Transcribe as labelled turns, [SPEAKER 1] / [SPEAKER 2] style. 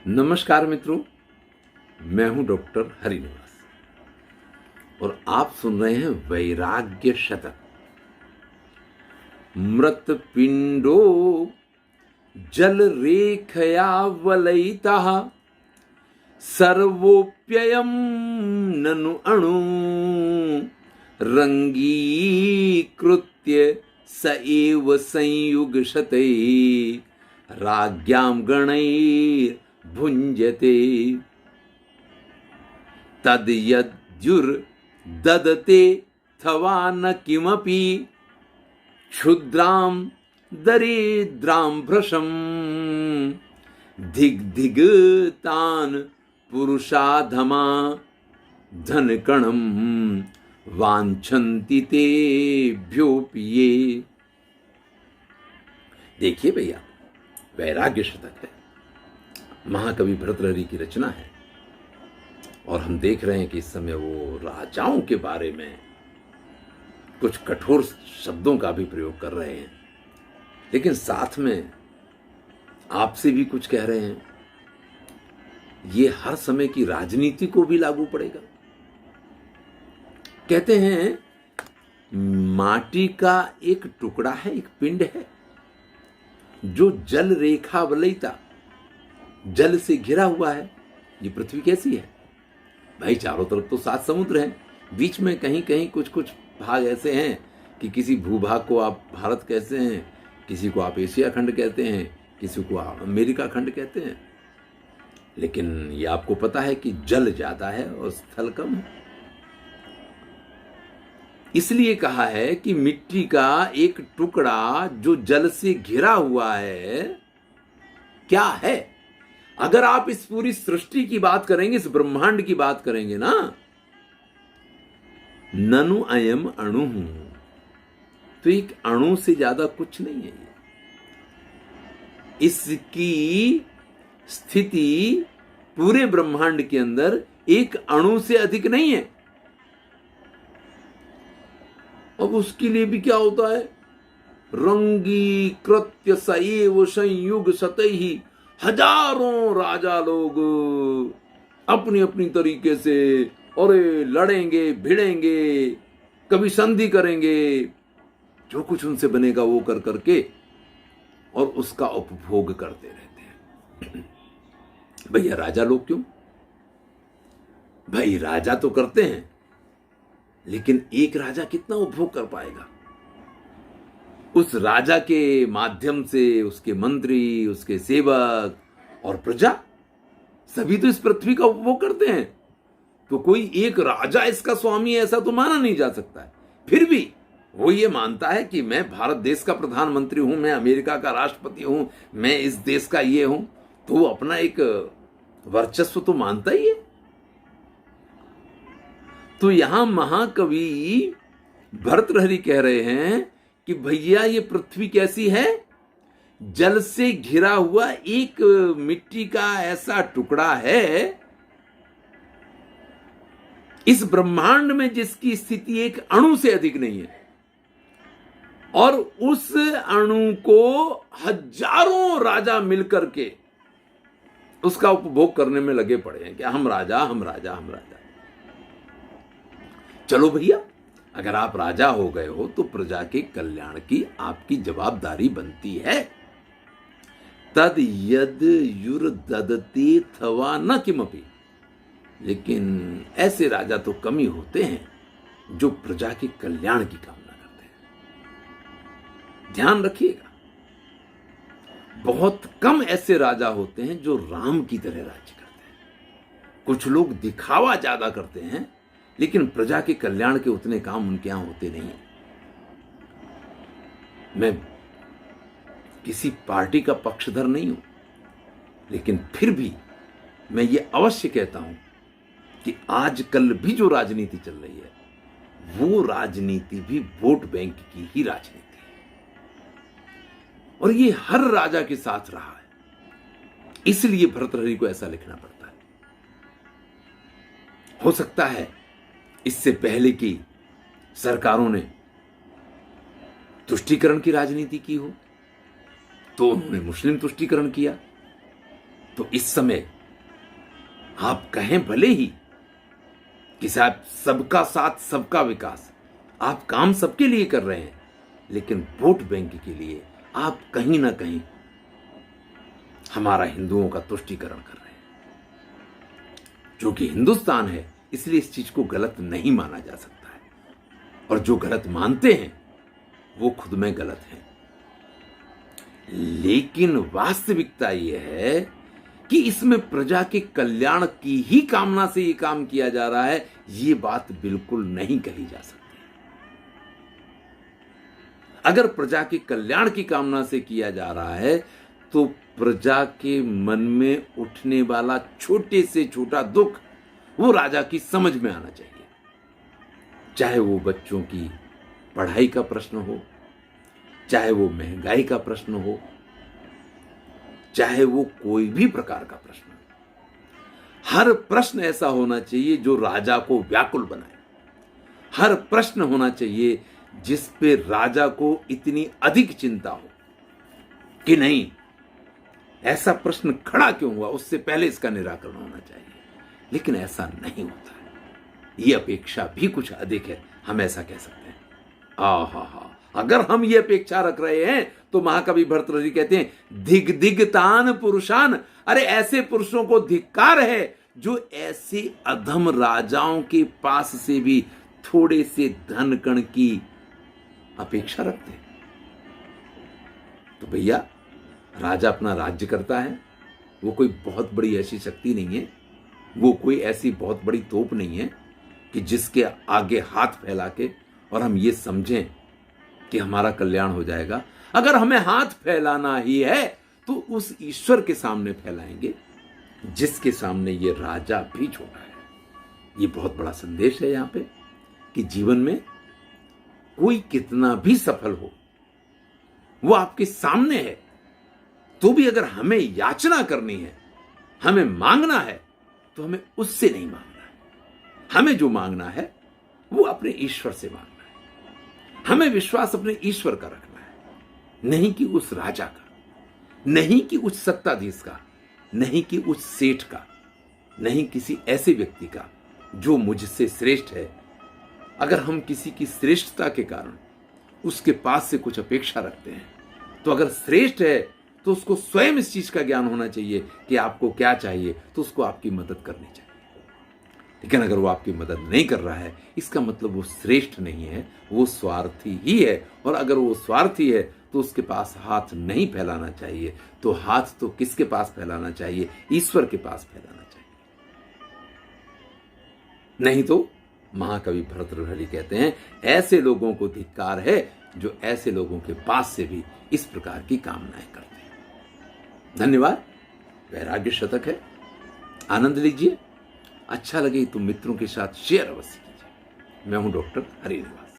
[SPEAKER 1] नमस्कार मित्रों, मैं हूं डॉक्टर हरिनिवास और आप सुन रहे हैं वैराग्य शतक। मृत पिंडो जल रेखया वलयितः सर्वोप्ययम ननु अणु रंगीकृत्य स एव संयुगशते राज्ञां गणैर् भुञ्जते तद यद्युर्ददते थवा न किमपि क्षुद्रां दरिद्रां भृशं दिग्दिगतान् पुरुषाधमा धनकणं वाञ्छन्ति तेभ्योऽपि ये। देखिए भैया, वैराग्य शतक है, महाकवि भर्तृहरि की रचना है और हम देख रहे हैं कि इस समय वो राजाओं के बारे में कुछ कठोर शब्दों का भी प्रयोग कर रहे हैं, लेकिन साथ में आपसे भी कुछ कह रहे हैं। ये हर समय की राजनीति को भी लागू पड़ेगा। कहते हैं माटी का एक टुकड़ा है, एक पिंड है जो जल रेखा वलयिता, जल से घिरा हुआ है। ये पृथ्वी कैसी है भाई? चारों तरफ तो 7 समुद्र हैं, बीच में कहीं कहीं कुछ कुछ भाग ऐसे हैं कि किसी भूभाग को आप भारत कहते हैं, किसी को आप एशिया खंड कहते हैं, किसी को आप अमेरिका खंड कहते हैं। लेकिन ये आपको पता है कि जल ज्यादा है और स्थल कम है। इसलिए कहा है कि मिट्टी का एक टुकड़ा जो जल से घिरा हुआ है, क्या है? अगर आप इस पूरी सृष्टि की बात करेंगे, इस ब्रह्मांड की बात करेंगे ना, ननु अयम अणु, तो एक अणु से ज्यादा कुछ नहीं है। इसकी स्थिति पूरे ब्रह्मांड के अंदर एक अणु से अधिक नहीं है। अब उसके लिए भी क्या होता है? रंगी कृत्य सएव संयुग सतही, हजारों राजा लोग अपनी अपनी तरीके से अरे लड़ेंगे, भिड़ेंगे, कभी संधि करेंगे, जो कुछ उनसे बनेगा वो कर करके और उसका उपभोग करते रहते हैं। भैया राजा लोग क्यों? भाई राजा तो करते हैं, लेकिन एक राजा कितना उपभोग कर पाएगा? उस राजा के माध्यम से उसके मंत्री, उसके सेवक और प्रजा सभी तो इस पृथ्वी का उपभोग करते हैं। तो कोई एक राजा इसका स्वामी ऐसा तो माना नहीं जा सकता है। फिर भी वो ये मानता है कि मैं भारत देश का प्रधानमंत्री हूं, मैं अमेरिका का राष्ट्रपति हूं, मैं इस देश का ये हूं, तो वो अपना एक वर्चस्व तो मानता ही है। तो यहां महाकवि भर्तृहरि कह रहे हैं कि भैया ये पृथ्वी कैसी है? जल से घिरा हुआ एक मिट्टी का ऐसा टुकड़ा है इस ब्रह्मांड में जिसकी स्थिति एक अणु से अधिक नहीं है, और उस अणु को हजारों राजा मिलकर के उसका उपभोग करने में लगे पड़े हैं कि हम राजा, हम राजा, हम राजा। चलो भैया, अगर आप राजा हो गए हो तो प्रजा के कल्याण की आपकी जवाबदारी बनती है। तद यद युर्ददते थवा न किमपि, लेकिन ऐसे राजा तो कम ही होते हैं जो प्रजा के कल्याण की कामना करते हैं। ध्यान रखिएगा, बहुत कम ऐसे राजा होते हैं जो राम की तरह राज्य करते हैं। कुछ लोग दिखावा ज्यादा करते हैं, लेकिन प्रजा के कल्याण के उतने काम उनके यहां होते नहीं है। मैं किसी पार्टी का पक्षधर नहीं हूं, लेकिन फिर भी मैं ये अवश्य कहता हूं कि आजकल भी जो राजनीति चल रही है, वो राजनीति भी वोट बैंक की ही राजनीति है, और ये हर राजा के साथ रहा है। इसलिए भर्तृहरि को ऐसा लिखना पड़ता है। हो सकता है इससे पहले की सरकारों ने तुष्टीकरण की राजनीति की हो, तो उन्होंने मुस्लिम तुष्टीकरण किया, तो इस समय आप कहें भले ही कि साहब सबका साथ सबका विकास, आप काम सबके लिए कर रहे हैं, लेकिन वोट बैंक के लिए आप कहीं ना कहीं हमारा हिंदुओं का तुष्टीकरण कर रहे हैं। जो कि हिंदुस्तान है, इसलिए इस चीज को गलत नहीं माना जा सकता है, और जो गलत मानते हैं वो खुद में गलत है। लेकिन वास्तविकता यह है कि इसमें प्रजा के कल्याण की ही कामना से यह काम किया जा रहा है, यह बात बिल्कुल नहीं कही जा सकती। अगर प्रजा के कल्याण की कामना से किया जा रहा है तो प्रजा के मन में उठने वाला छोटे से छोटा दुख वो राजा की समझ में आना चाहिए। चाहे वो बच्चों की पढ़ाई का प्रश्न हो, चाहे वो महंगाई का प्रश्न हो, चाहे वो कोई भी प्रकार का प्रश्न हो, हर प्रश्न ऐसा होना चाहिए जो राजा को व्याकुल बनाए। हर प्रश्न होना चाहिए जिस पे राजा को इतनी अधिक चिंता हो कि नहीं, ऐसा प्रश्न खड़ा क्यों हुआ, उससे पहले इसका निराकरण होना चाहिए। लेकिन ऐसा नहीं होता है, ये अपेक्षा भी कुछ अधिक है, हम ऐसा कह सकते हैं। आहा, अगर हम ये अपेक्षा रख रहे हैं तो महाकवि भर्तृहरि कहते हैं धिग धिगतान पुरुषान, अरे ऐसे पुरुषों को धिक्कार है जो ऐसे अधम राजाओं के पास से भी थोड़े से धन कण की अपेक्षा रखते हैं। तो भैया, राजा अपना राज्य करता है, वो कोई बहुत बड़ी ऐसी शक्ति नहीं है, वो कोई ऐसी बहुत बड़ी तोप नहीं है कि जिसके आगे हाथ फैला के और हम ये समझें कि हमारा कल्याण हो जाएगा। अगर हमें हाथ फैलाना ही है तो उस ईश्वर के सामने फैलाएंगे जिसके सामने ये राजा भी छोटा है। ये बहुत बड़ा संदेश है यहां पे कि जीवन में कोई कितना भी सफल हो, वो आपके सामने है, तो भी अगर हमें याचना करनी है, हमें मांगना है, तो हमें उससे नहीं मांगना है। हमें जो मांगना है वो अपने ईश्वर से मांगना है। हमें विश्वास अपने ईश्वर का रखना है, नहीं कि उस राजा का, नहीं कि उस सत्ताधीश का, नहीं कि उस सेठ का, नहीं किसी ऐसे व्यक्ति का जो मुझसे श्रेष्ठ है। अगर हम किसी की श्रेष्ठता के कारण उसके पास से कुछ अपेक्षा रखते हैं, तो अगर श्रेष्ठ है तो उसको स्वयं इस चीज का ज्ञान होना चाहिए कि आपको क्या चाहिए, तो उसको आपकी मदद करनी चाहिए। लेकिन अगर वो आपकी मदद नहीं कर रहा है, इसका मतलब वो श्रेष्ठ नहीं है, वो स्वार्थी ही है। और अगर वो स्वार्थी है तो उसके पास हाथ नहीं फैलाना चाहिए। तो हाथ तो किसके पास फैलाना चाहिए? ईश्वर के पास फैलाना चाहिए। नहीं तो महाकवि भर्तृहरि कहते हैं ऐसे लोगों को धिक्कार है जो ऐसे लोगों के पास से भी इस प्रकार की कामनाएं करते हैं। धन्यवाद। वैराग्य शतक है, आनंद लीजिए। अच्छा लगे तो मित्रों के साथ शेयर अवश्य कीजिए। मैं हूं डॉक्टर हरिनिवास।